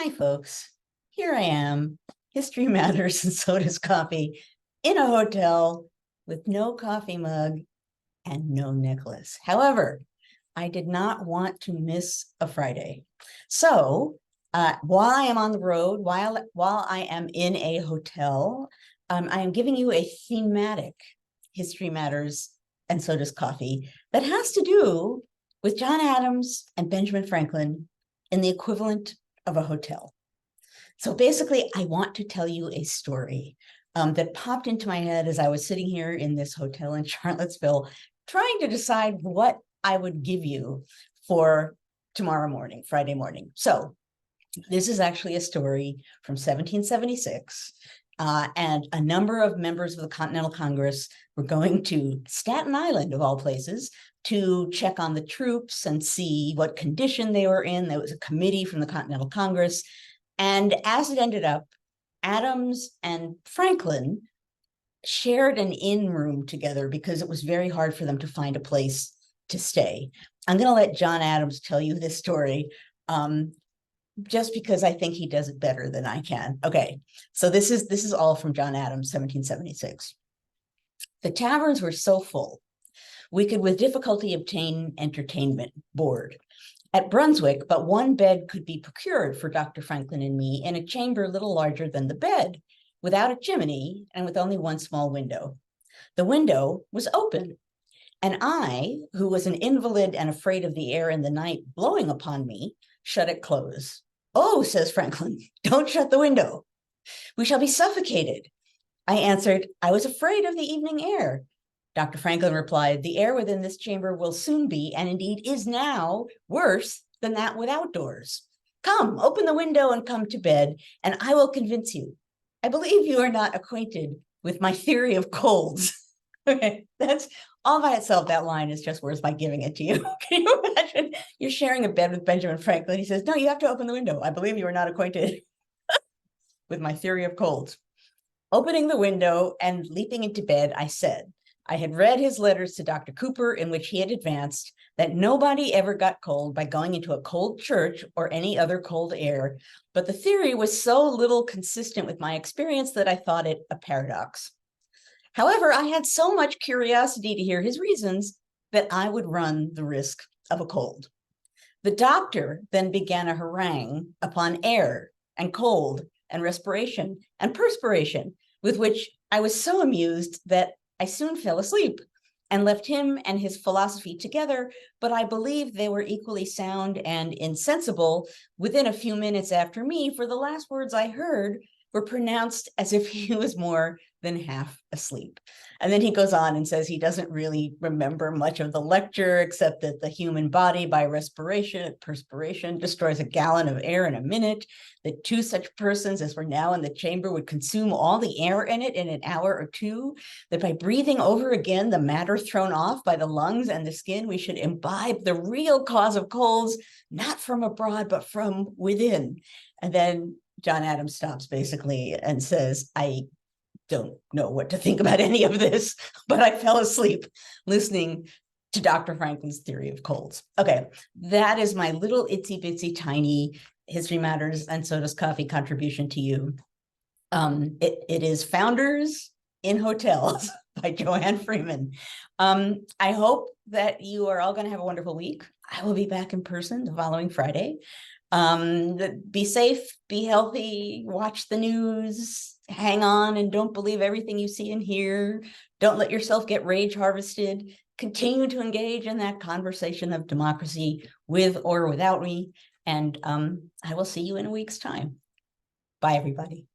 Hi, folks. Here I am. History matters and so does coffee in a hotel with no coffee mug and no necklace. However, I did not want to miss a Friday. So while I am on the road, while I am in a hotel, I am giving you a thematic History Matters and so does coffee that has to do with John Adams and Benjamin Franklin in the equivalent of a hotel. So basically, I want to tell you a story that popped into my head as I was sitting here in this hotel in Charlottesville, trying to decide what I would give you for tomorrow morning, Friday morning. So this is actually a story from 1776. And a number of members of the Continental Congress were going to Staten Island, of all places, to check on the troops and see what condition they were in. There was a committee from the Continental Congress. And as it ended up, Adams and Franklin shared an inn room together because it was very hard for them to find a place to stay. I'm going to let John Adams tell you this story, just because I think he does it better than I can. Okay, so this is all from John Adams, 1776. The taverns were so full, we could with difficulty obtain entertainment board. At Brunswick, but one bed could be procured for Dr. Franklin and me in a chamber little larger than the bed, without a chimney and with only one small window. The window was open, and I, who was an invalid and afraid of the air in the night blowing upon me, shut it close. Oh, says Franklin, don't shut the window. We shall be suffocated. I answered, I was afraid of the evening air. Dr. Franklin replied, the air within this chamber will soon be, and indeed is now, worse than that without doors. Come, open the window and come to bed, and I will convince you. I believe you are not acquainted with my theory of colds. Okay, that's all by itself. That line is just worth my giving it to you. Can you imagine? You're sharing a bed with Benjamin Franklin. He says, no, you have to open the window. I believe you are not acquainted with my theory of colds. Opening the window and leaping into bed, I said, I had read his letters to Dr. Cooper in which he had advanced that nobody ever got cold by going into a cold church or any other cold air, but the theory was so little consistent with my experience that I thought it a paradox. However, I had so much curiosity to hear his reasons that I would run the risk of a cold. The doctor then began a harangue upon air and cold and respiration and perspiration, with which I was so amused that I soon fell asleep and left him and his philosophy together, but I believe they were equally sound and insensible within a few minutes after me, for the last words I heard were pronounced as if he was more than half asleep. And then he goes on and says he doesn't really remember much of the lecture, except that the human body by respiration, perspiration, destroys a gallon of air in a minute, that two such persons as were now in the chamber would consume all the air in it in an hour or two, that by breathing over again the matter thrown off by the lungs and the skin, we should imbibe the real cause of colds, not from abroad, but from within. And then John Adams stops basically and says, I don't know what to think about any of this, but I fell asleep listening to Dr. Franklin's theory of colds. Okay, that is my little itsy bitsy tiny History Matters and So Does Coffee contribution to you. It is Founders in Hotels by Joanne Freeman. I hope that you are all going to have a wonderful week. I will be back in person the following Friday. Be safe, be healthy, watch the news, hang on, and don't believe everything you see and hear. Don't let yourself get rage harvested. Continue to engage in that conversation of democracy with or without me. And I will see you in a week's time. Bye, everybody.